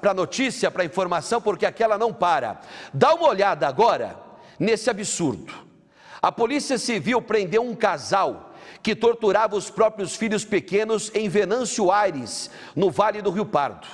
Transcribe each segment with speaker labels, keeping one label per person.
Speaker 1: a notícia, para a informação, porque aquela não para. Dá uma olhada agora nesse absurdo. A Polícia Civil prendeu um casal que torturava os próprios filhos pequenos em Venâncio Aires, no Vale do Rio Pardo.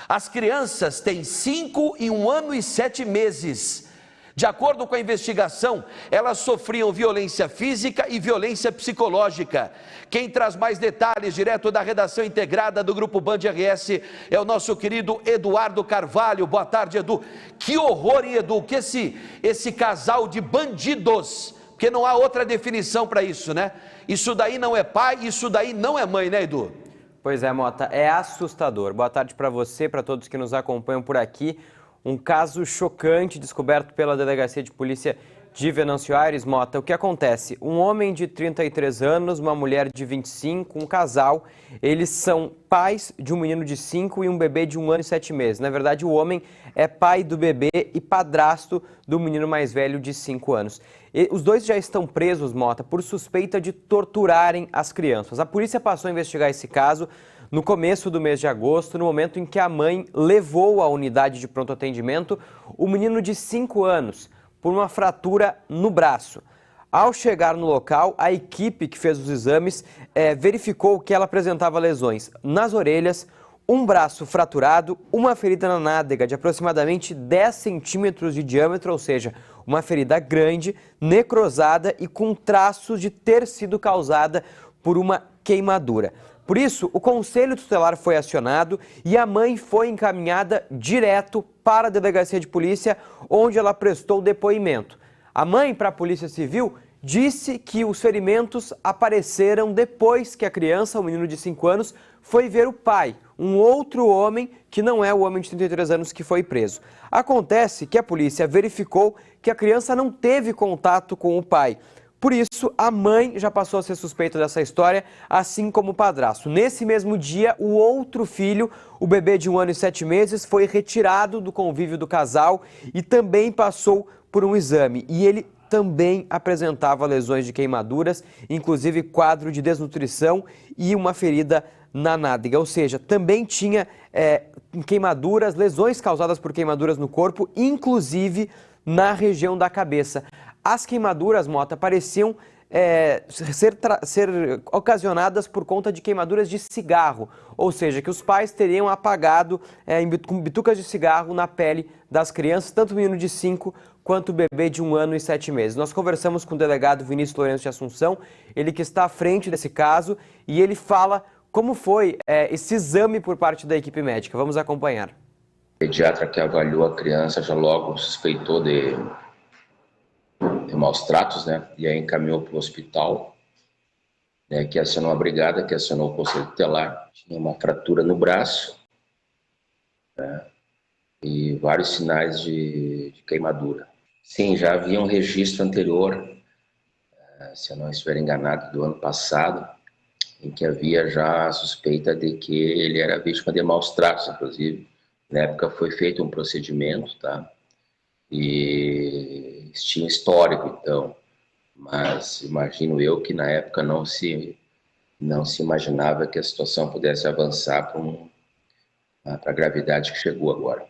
Speaker 1: As crianças têm 5 e 1 ano e 7 meses. De acordo com a investigação, elas sofriam violência física e violência psicológica. Quem traz mais detalhes direto da redação integrada do Grupo Band RS é o nosso querido Eduardo Carvalho. Boa tarde, Edu. Que horror, hein, Edu? Que esse casal de bandidos, porque não há outra definição para isso, né? Isso daí não é pai, isso daí não é mãe, né, Edu?
Speaker 2: Pois é, Mota, é assustador. Boa tarde para você, para todos que nos acompanham por aqui. Um caso chocante descoberto pela Delegacia de Polícia de Venâncio Aires. Mota, o que acontece? Um homem de 33 anos, uma mulher de 25, um casal, eles são pais de um menino de 5 e um bebê de 1 ano e 7 meses. Na verdade, o homem é pai do bebê e padrasto do menino mais velho de 5 anos. E os dois já estão presos, Mota, por suspeita de torturarem as crianças. A polícia passou a investigar esse caso no começo do mês de agosto, no momento em que a mãe levou à unidade de pronto atendimento o menino de 5 anos por uma fratura no braço. Ao chegar no local, a equipe que fez os exames verificou que ela apresentava lesões nas orelhas, um braço fraturado, uma ferida na nádega de aproximadamente 10 centímetros de diâmetro, ou seja, uma ferida grande, necrosada e com traços de ter sido causada por uma queimadura. Por isso, o Conselho Tutelar foi acionado e a mãe foi encaminhada direto para a Delegacia de Polícia, onde ela prestou depoimento. A mãe, para a Polícia Civil, disse que os ferimentos apareceram depois que a criança, o menino de 5 anos, foi ver o pai, um outro homem que não é o homem de 33 anos que foi preso. Acontece que a polícia verificou que a criança não teve contato com o pai. Por isso, a mãe já passou a ser suspeita dessa história, assim como o padrasto. Nesse mesmo dia, o outro filho, o bebê de 1 ano e 7 meses, foi retirado do convívio do casal e também passou por um exame. E ele também apresentava lesões de queimaduras, inclusive quadro de desnutrição e uma ferida na nádega. Ou seja, também tinha queimaduras, lesões causadas por queimaduras no corpo, inclusive na região da cabeça. As queimaduras, Mota, pareciam ser ocasionadas por conta de queimaduras de cigarro, ou seja, que os pais teriam apagado com bitucas de cigarro na pele das crianças, tanto o menino de 5 quanto o bebê de 1 ano e 7 meses. Nós conversamos com o delegado Vinícius Lourenço de Assunção, ele que está à frente desse caso, e ele fala como foi esse exame por parte da equipe médica. Vamos acompanhar.
Speaker 3: O pediatra que avaliou a criança já logo suspeitou de maus tratos, né? E aí encaminhou para o hospital, né, que acionou a brigada, que acionou o Conselho Tutelar. Tinha uma fratura no braço, né, e vários sinais de queimadura. Sim, já havia um registro anterior, se eu não estiver enganado, do ano passado, em que havia já a suspeita de que ele era vítima de maus tratos, inclusive. Na época foi feito um procedimento, tá? E tinha histórico, então, mas imagino eu que na época não se imaginava que a situação pudesse avançar para a gravidade que chegou agora.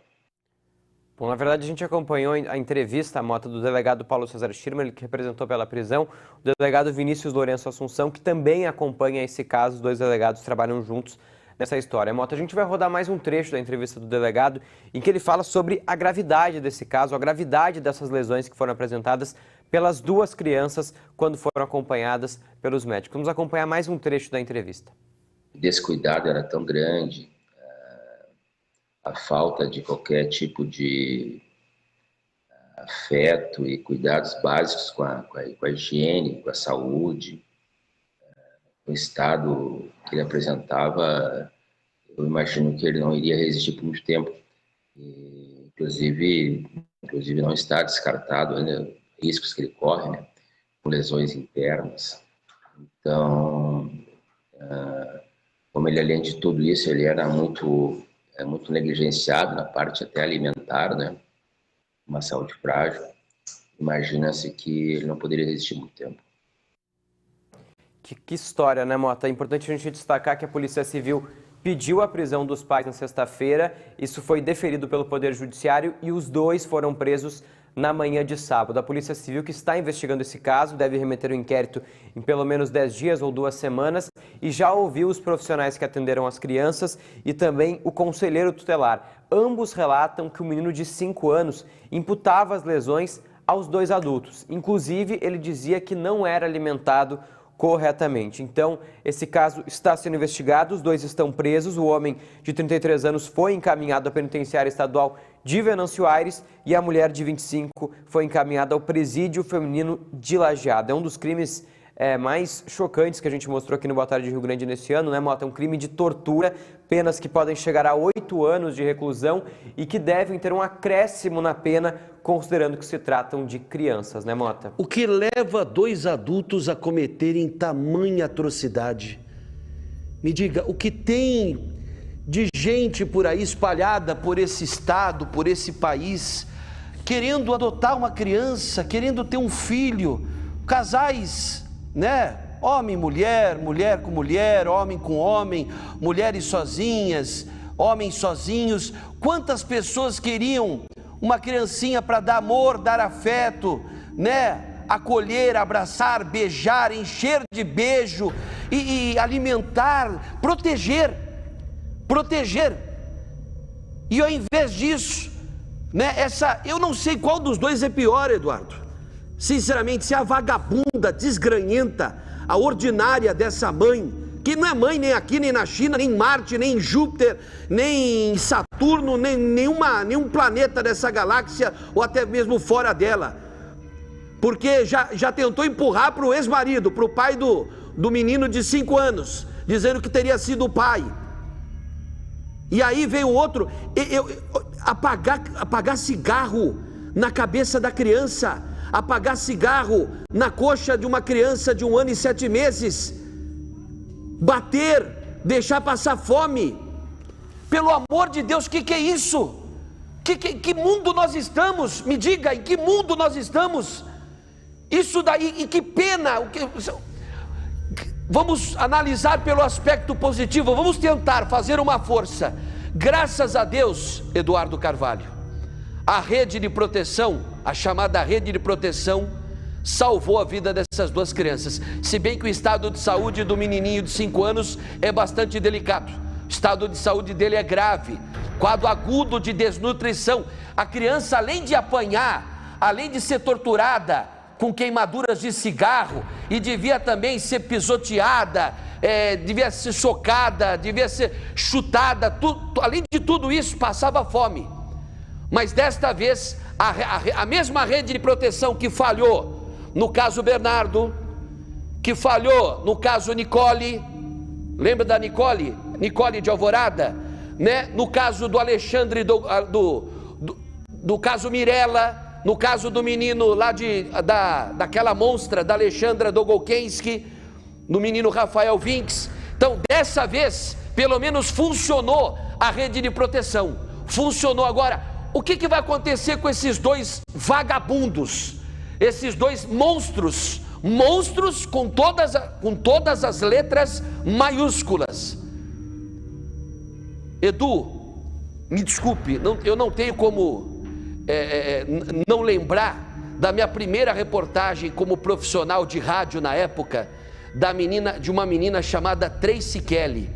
Speaker 2: Bom, na verdade, a gente acompanhou a entrevista, a Mota, do delegado Paulo César Schirmer, ele que representou pela prisão, o delegado Vinícius Lourenço Assunção, que também acompanha esse caso. Os dois delegados trabalham juntos nessa história. Mota, a gente vai rodar mais um trecho da entrevista do delegado em que ele fala sobre a gravidade desse caso, a gravidade dessas lesões que foram apresentadas pelas duas crianças quando foram acompanhadas pelos médicos. Vamos acompanhar mais um trecho da entrevista.
Speaker 3: O descuidado era tão grande, a falta de qualquer tipo de afeto e cuidados básicos com a higiene, com a saúde, o estado que ele apresentava, eu imagino que ele não iria resistir por muito tempo. E, inclusive não está descartado ainda riscos que ele corre, né, com lesões internas. Então, como ele, além de tudo isso, ele era muito negligenciado na parte até alimentar, né, uma saúde frágil, imagina-se que ele não poderia resistir muito tempo.
Speaker 2: Que história, né, Mota? É importante a gente destacar que a Polícia Civil pediu a prisão dos pais na sexta-feira. Isso foi deferido pelo Poder Judiciário e os dois foram presos na manhã de sábado. A Polícia Civil, que está investigando esse caso, deve remeter o inquérito em pelo menos 10 dias ou 2 semanas e já ouviu os profissionais que atenderam as crianças e também o conselheiro tutelar. Ambos relatam que o menino de 5 anos imputava as lesões aos dois adultos. Inclusive, ele dizia que não era alimentado corretamente. Então, esse caso está sendo investigado, os dois estão presos. O homem de 33 anos foi encaminhado à penitenciária estadual de Venâncio Aires e a mulher de 25 foi encaminhada ao presídio feminino de Lajeado. É um dos crimes mais chocantes que a gente mostrou aqui no Boa Tarde Rio Grande nesse ano, né, Mota? É um crime de tortura, penas que podem chegar a 8 anos de reclusão e que devem ter um acréscimo na pena, considerando que se tratam de crianças, né, Mota?
Speaker 1: O que leva 2 adultos a cometerem tamanha atrocidade? Me diga, o que tem de gente por aí espalhada por esse estado, por esse país, querendo adotar uma criança, querendo ter um filho, casais, né? Homem, mulher, mulher com mulher, homem com homem, mulheres sozinhas, homens sozinhos. Quantas pessoas queriam uma criancinha para dar amor, dar afeto, né? Acolher, abraçar, beijar, encher de beijo e alimentar, proteger. E ao invés disso, né? Eu não sei qual dos dois é pior, Eduardo. Sinceramente, se a vagabunda, desgranhenta, a ordinária dessa mãe, que não é mãe nem aqui, nem na China, nem em Marte, nem em Júpiter, nem em Saturno, nem nenhum planeta dessa galáxia, ou até mesmo fora dela, porque já tentou empurrar para o ex-marido, para o pai do menino de 5 anos, dizendo que teria sido o pai. E aí veio o outro, apagar cigarro na cabeça da criança, apagar cigarro na coxa de uma criança de 1 ano e 7 meses, bater, deixar passar fome. Pelo amor de Deus, que é isso? Que mundo nós estamos? Me diga, em que mundo nós estamos? Isso daí, e que pena. Vamos analisar pelo aspecto positivo, vamos tentar fazer uma força. Graças a Deus, Eduardo Carvalho, a rede de proteção, a chamada rede de proteção, salvou a vida dessas 2 crianças. Se bem que o estado de saúde do menininho de 5 anos é bastante delicado. O estado de saúde dele é grave, quadro agudo de desnutrição. A criança, além de apanhar, além de ser torturada com queimaduras de cigarro, e devia também ser pisoteada, devia ser socada, devia ser chutada, além de tudo isso, passava fome. Mas desta vez, a mesma rede de proteção que falhou no caso Bernardo, que falhou no caso Nicole, lembra da Nicole de Alvorada, né? No caso do Alexandre, do caso Mirella, no caso do menino lá daquela monstra, da Alexandra Dogolkensky, do menino Rafael Vinks. Então, dessa vez, pelo menos funcionou a rede de proteção, funcionou. Agora, o que vai acontecer com esses 2 vagabundos, esses 2 monstros com todas as letras maiúsculas? Edu, me desculpe, eu não tenho como não lembrar da minha primeira reportagem como profissional de rádio na época, de uma menina chamada Tracy Kelly.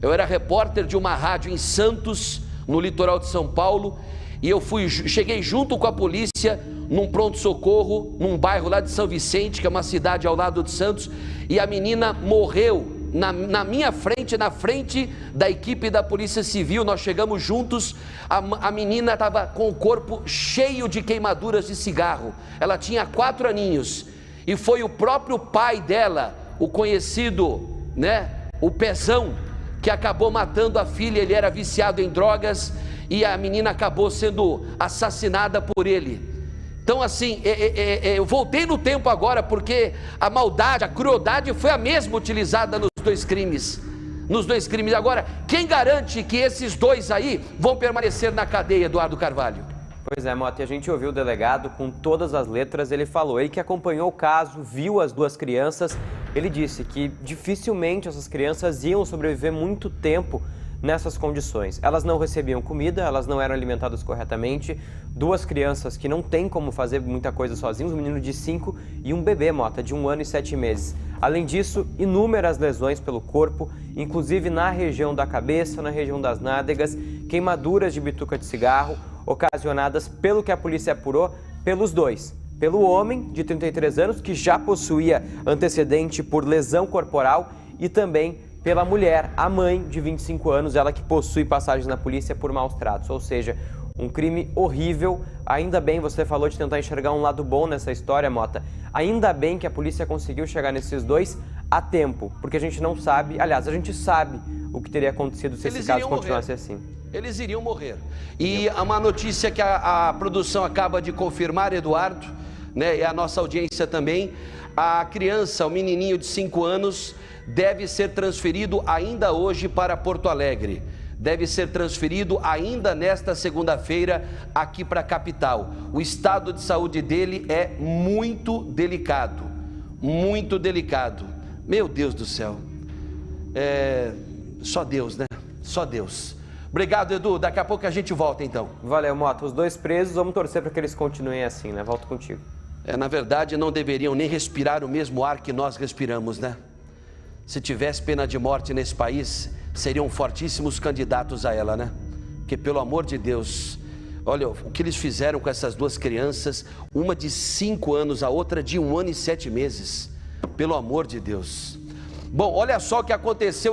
Speaker 1: Eu era repórter de uma rádio em Santos, no litoral de São Paulo, e eu cheguei junto com a polícia num pronto-socorro, num bairro lá de São Vicente, que é uma cidade ao lado de Santos, e a menina morreu na minha frente, na frente da equipe da Polícia Civil. Nós chegamos juntos, a menina estava com o corpo cheio de queimaduras de cigarro, ela tinha 4 aninhos, e foi o próprio pai dela, o conhecido, né, o Pezão, que acabou matando a filha. Ele era viciado em drogas e a menina acabou sendo assassinada por ele. Então, assim, eu voltei no tempo agora, porque a maldade, a crueldade foi a mesma utilizada nos 2 crimes. Agora, quem garante que esses 2 aí vão permanecer na cadeia, Eduardo Carvalho?
Speaker 2: Pois é, Mota, e a gente ouviu o delegado com todas as letras, ele falou, ele que acompanhou o caso, viu as duas crianças, ele disse que dificilmente essas crianças iam sobreviver muito tempo nessas condições. Elas não recebiam comida, elas não eram alimentadas corretamente, duas crianças que não têm como fazer muita coisa sozinhos, um menino de 5 e um bebê, Mota, de 1 ano e 7 meses. Além disso, inúmeras lesões pelo corpo, inclusive na região da cabeça, na região das nádegas, queimaduras de bituca de cigarro, ocasionadas, pelo que a polícia apurou, pelos dois. Pelo homem, de 33 anos, que já possuía antecedente por lesão corporal, e também pela mulher, a mãe, de 25 anos, ela que possui passagens na polícia por maus tratos. Ou seja, um crime horrível. Ainda bem, você falou de tentar enxergar um lado bom nessa história, Mota. Ainda bem que a polícia conseguiu chegar nesses dois a tempo, porque a gente não sabe, aliás, a gente sabe o que teria acontecido se esse caso continuasse assim.
Speaker 1: Eles iriam morrer. E uma notícia que a produção acaba de confirmar, Eduardo, né, e a nossa audiência também, a criança, o menininho de 5 anos, deve ser transferido ainda hoje para Porto Alegre. Deve ser transferido ainda nesta segunda-feira aqui para a capital. O estado de saúde dele é muito delicado. Muito delicado. Meu Deus do céu. Só Deus, né? Só Deus. Obrigado, Edu. Daqui a pouco a gente volta, então.
Speaker 2: Valeu, Mota. Os dois presos, vamos torcer para que eles continuem assim, né? Volto contigo.
Speaker 1: Na verdade, não deveriam nem respirar o mesmo ar que nós respiramos, né? Se tivesse pena de morte nesse país, seriam fortíssimos candidatos a ela, né? Porque, pelo amor de Deus, olha o que eles fizeram com essas duas crianças, uma de 5 anos, a outra de 1 ano e 7 meses. Pelo amor de Deus. Bom, olha só o que aconteceu.